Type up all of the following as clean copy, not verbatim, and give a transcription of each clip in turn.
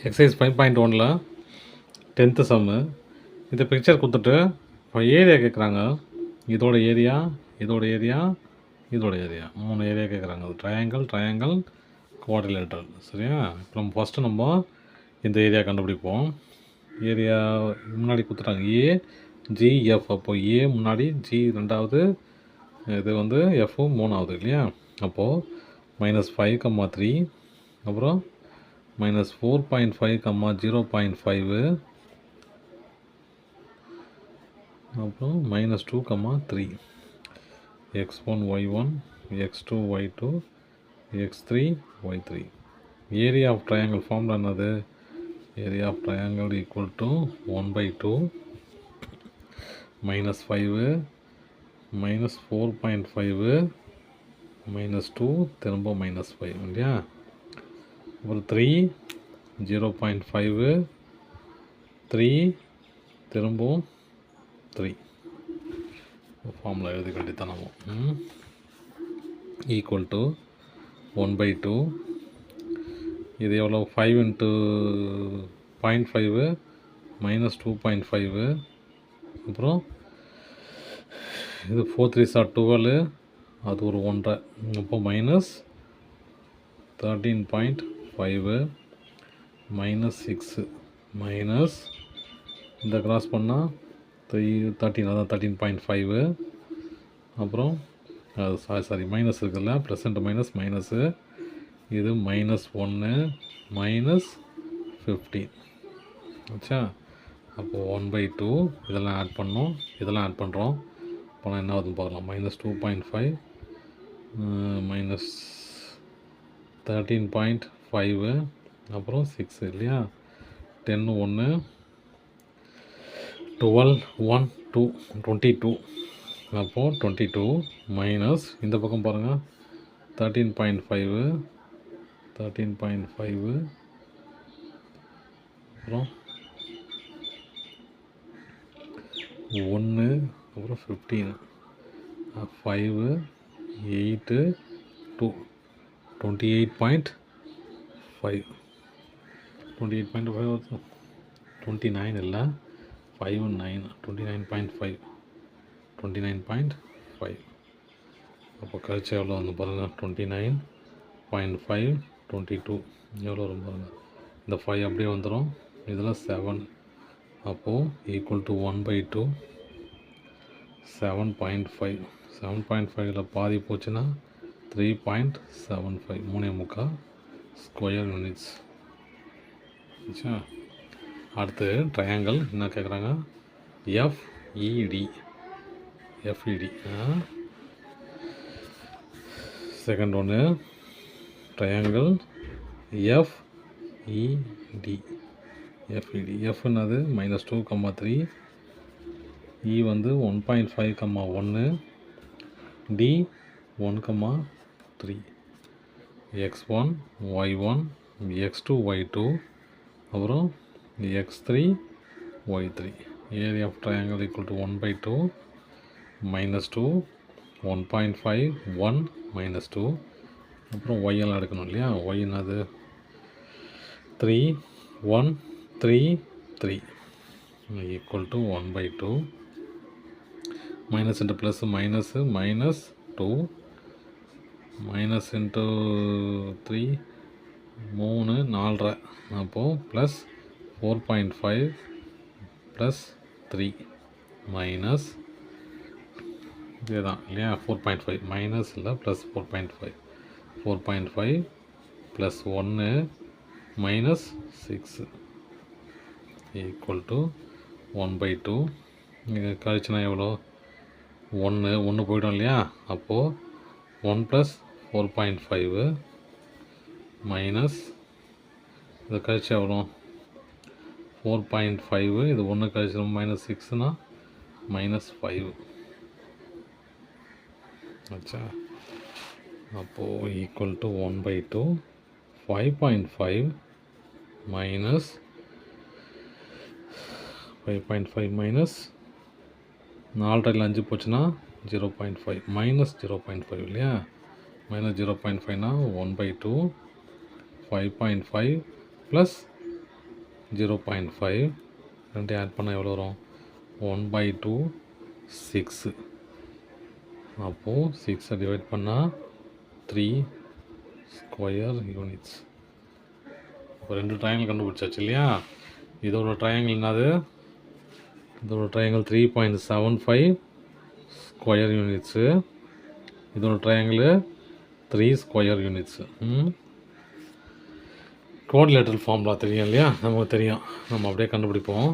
Exercise 5.1ல் 10th சம்மு. இந்த picture கொடுத்துட்டு இப்போ ஏரியா கேட்குறாங்க. இதோட ஏரியா, இதோட ஏரியா, இதோட ஏரியா, 3 ஏரியா கேட்குறாங்க. Triangle, quadrilateral. சரியா? இப்போ நம்ம ஃபஸ்ட்டு இந்த ஏரியா கண்டுபிடிப்போம். ஏரியா முன்னாடி கொடுத்துட்டாங்க ஏ ஜி எஃப். அப்போது ஏ முன்னாடி, ஜி ரெண்டாவது, இது எஃப் மூணாவது இல்லையா? அப்போது -5, 3, அப்புறம் -4.5, 0.5, அப்புறம் -2, 3, x1, y1, x2, y2, x3, y3. Area of triangle formula என்னது? Area of triangle equal to 1/2 -5 -4.5 -2 திரும்ப -5 இல்லையா? அப்புறம் 3 0.5 3 திரும்பவும் 3 ஃபார்முலா எழுதி கண்டித்தான் நம்ம ஈக்குவல் டு 1/2. இது எவ்வளோ? 5 × 0.5 -2.5. அப்புறம் இது 4 3s are 12, அது ஒரு 1.5. அப்போ -13.5 -6 மைனஸ் இந்த கிராஸ் பண்ணால் 13, அதான் 13.5. அப்புறம் அது சாரி மைனஸ் இருக்குல்ல, ப்ளஸ்ன்ட்டு மைனஸு, இது -1 -15 ஆச்சா? அப்போது 1/2 இதெல்லாம் ஆட் பண்ணோம், இதெல்லாம் ஆட் பண்ணுறோம். அப்போலாம் என்ன ஆகுதுன்னு பார்க்கலாம். -2.5 -13.5 அப்புறம் 6 இல்லையா? 10 1 12 1 2 22. அப்போது 22 மைனஸ் இந்த பக்கம் பாருங்கள் 13.5 அப்புறம் 1 அப்புறம் 15 5 8 2 28.5 29 இல்லை 5 9 29.5 29.5. அப்போ கழிச்சு எவ்வளோ வந்து பாருங்கள் 29.5 22 எவ்வளோ வரும் பாருங்கள். இந்த 5 அப்படியே வந்துடும். இதில் 7. அப்போது ஈக்குவல் டு 1/2 7.5. 7.5ல் பாதி போச்சுன்னா 3.75 3.75 ஸ்கொயர் யூனிட்ஸ். ஆச்சா? அடுத்து ட்ரையாங்கிள் என்ன கேட்குறாங்க? எஃப்இடி. செகண்ட் ஒன்று ட்ரையாங்கிள் எஃப்இடி. எஃப் என்னது? -2, 3. இ 1.5, 1. D 1, 3. x1 y1 x2 y2 அப்புறம் x3 y3. Area of triangle equal to 1/2 -2 1.5 1 -2. அப்புறம் y எல்லாம் எடுக்கணும் இல்லையா? y என்னது? 3 1 3 3 equal to 1/2 minus into plus minus -2 minus into 3 3 4.5. அப்போது ப்ளஸ் 4.5 ப்ளஸ் 3 மைனஸ் இதே தான் இல்லையா? 4.5 மைனஸ் இல்லை plus 4.5 4.5 plus 1 minus 6 equal to 1/2. இங்கே கழிச்சுனா எவ்வளோ? 1 போய்டும் இல்லையா? அப்போது 1 + 4.5 மைனஸ் இதை கழிச்சு எவ்வளோ? 4.5. இது 1 கழிச்சு -6னா -5 ஆச்சா? அப்போது ஈக்குவல் டு 1/2 5.5 மைனஸ் 5.5 மைனஸ் 4 5 போச்சுன்னா 0.5 -0.5 இல்லையா? -0.5னா 1/2 5.5 ப்ளஸ் 0.5 ரெண்டு ஆட் பண்ணால் எவ்வளோ வரும் 1/2 6 அப்போது 6 டிவைட் பண்ணால் 3 ஸ்கொயர் யூனிட்ஸ். இப்போ ரெண்டு ட்ரையாங்கிள் கண்டுபிடிச்சாச்சு இல்லையா. இதோட ட்ரையாங்கிள் என்னது, இதோட ட்ரையாங்கிள் 3.75 ஸ்கொயர் யூனிட்ஸு, இதோட triangle 3 square units. Quadrilateral formula தெரியும் இல்லையா, நமக்கு தெரியும். நம்ம அப்படியே கண்டுபிடிப்போம்,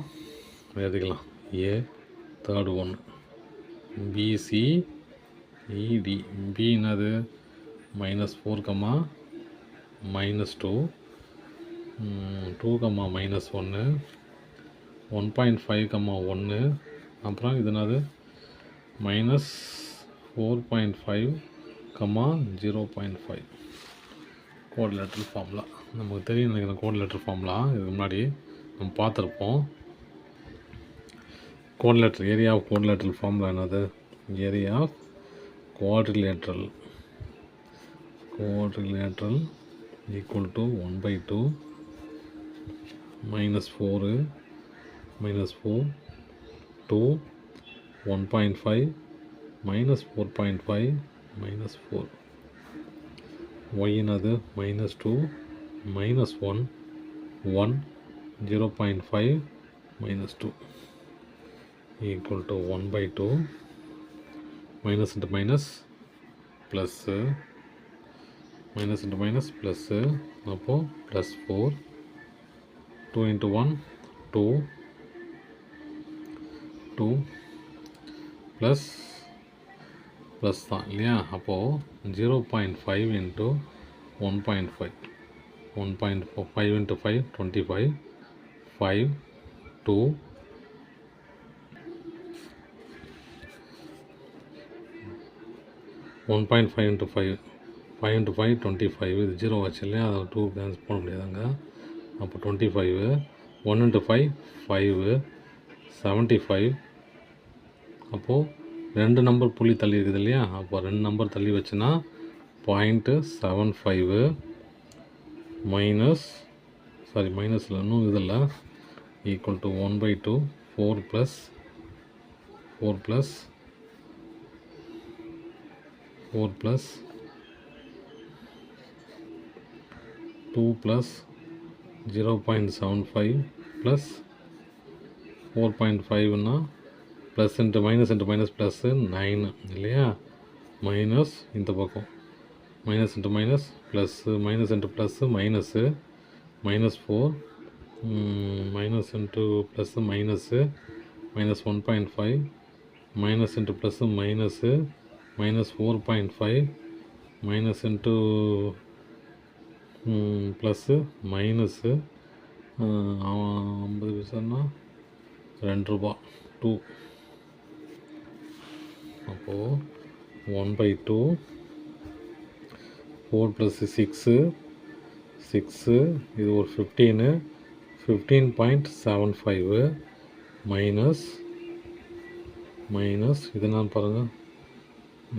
எழுதிக்கலாம். ஏ தேர்டு ஒன் பிசி இடி. பி என்னது -4, -2, 2, -1, 1.5, 1, அப்புறம் இது என்னது -4.5, 0.5. குவாட்ரிலேட்டரல் ஃபார்முலா நமக்கு தெரியும் நினைக்கிறேன். குவாட்ரிலேட்டரல் ஃபார்முலா இதுக்கு முன்னாடி நம்ம பார்த்துருப்போம். Quadrilateral area of quadrilateral formula என்னது, area of quadrilateral equal to 1/2 -4 2 1.5 -4.5 -4. y என்னது -2 -1 1 0.5 -2 equal to 1/2 minus into minus plus minus into minus plus அப்போ plus 4 2 into 1 2 plus தான் இல்லையா. அப்போது 0.5 into 1.5 1.5 into 5 25 5 2 1.5 into 5 into 5 25. இது 0 ஆச்சு இல்லையா, அதை 2 பேலன்ஸ் போட முடியாதாங்க. அப்போ 25 1 into 5 5 75. அப்போது ரெண்டு நம்பர் புள்ளி தள்ளி இருக்குது இல்லையா, அப்போ ரெண்டு நம்பர் தள்ளி வச்சுன்னா 0.75 மைனஸில் இன்னும் இதில் ஈக்குவல் டு 1/2 4 + 2 + 0.75 + 4.5ன்னா ப்ளஸ் இன்ட்டு மைனஸ் ப்ளஸ்ஸு 9 இல்லையா. மைனஸ் இந்த பக்கம் minus into minus plus minus into plus minus -4 minus into plus minus -1.5 minus into plus minus -4.5 minus into plus minus 50 பைசான்னா 2 ரூபா 2. அப்போது 1/2 4 + 6 இது ஒரு 15.75 மைனஸ் இது என்னன்னு பாருங்கள்,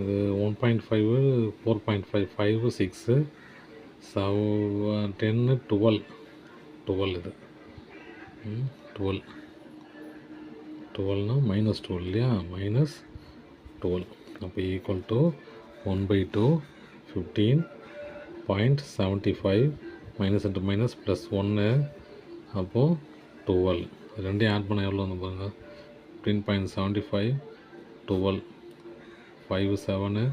இது 1.5 4.5 5 6 7 10 12 இது 12னா -12 இல்லையா, -12. அப்போ equal to 1/2 15.75 minus into minus plus 1 அப்போது 12. ரெண்டையும் ஆட் பண்ண எவ்வளோ வந்து பாருங்கள் 15.75 12 5 7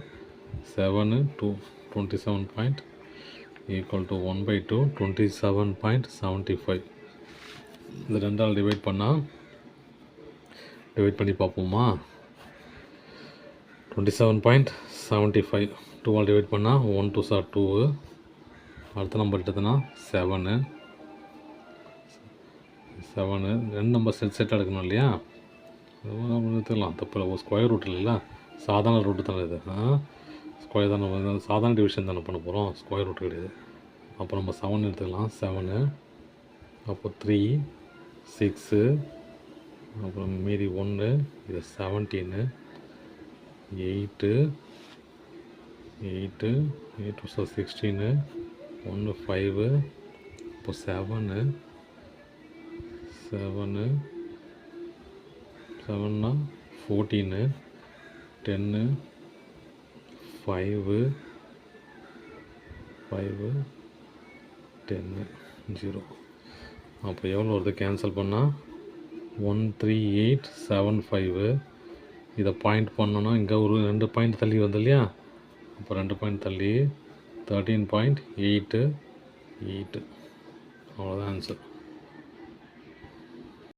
7 2 27 ஈக்குவல் டு 1/2 27.75. இது ரெண்டால் டிவைட் பண்ணி பார்ப்போமா. 27.75 2ஆல் டிவைட் பண்ணால் 1 2 சார் 2. அடுத்த நம்பர் எடுத்ததுன்னா 7 ரெண்டு நம்பர் செட்டாக எடுக்கணும் இல்லையா. நம்ம எடுத்துக்கலாம், தப்பு இல்லை. ஸ்கொயர் ரூட் இல்லைல்ல, சாதாரண ரூட்டு தானே இது. ஸ்கொயர் தானே, சாதாரண டிவிஷன் தானே பண்ண போகிறோம், ஸ்கொயர் ரூட் கிடையாது. அப்போ நம்ம 7 எடுத்துக்கலாம். 7 அப்போ 3 6 அப்புறம் மீதி 1 இது 17 8 8 16 1 5 இப்போ 7 7 7னா 14 10 5 5 10 0. அப்போ எவ்வளோ வருது கேன்சல் பண்ணால் 13875. இதை பாயிண்ட் பண்ணோன்னா இங்கே ஒரு 2 பாயிண்ட் தள்ளி வந்து இல்லையா, அப்போ 2 பாயிண்ட் தள்ளி 13.88. அவ்வளோதான் ஆன்சர்.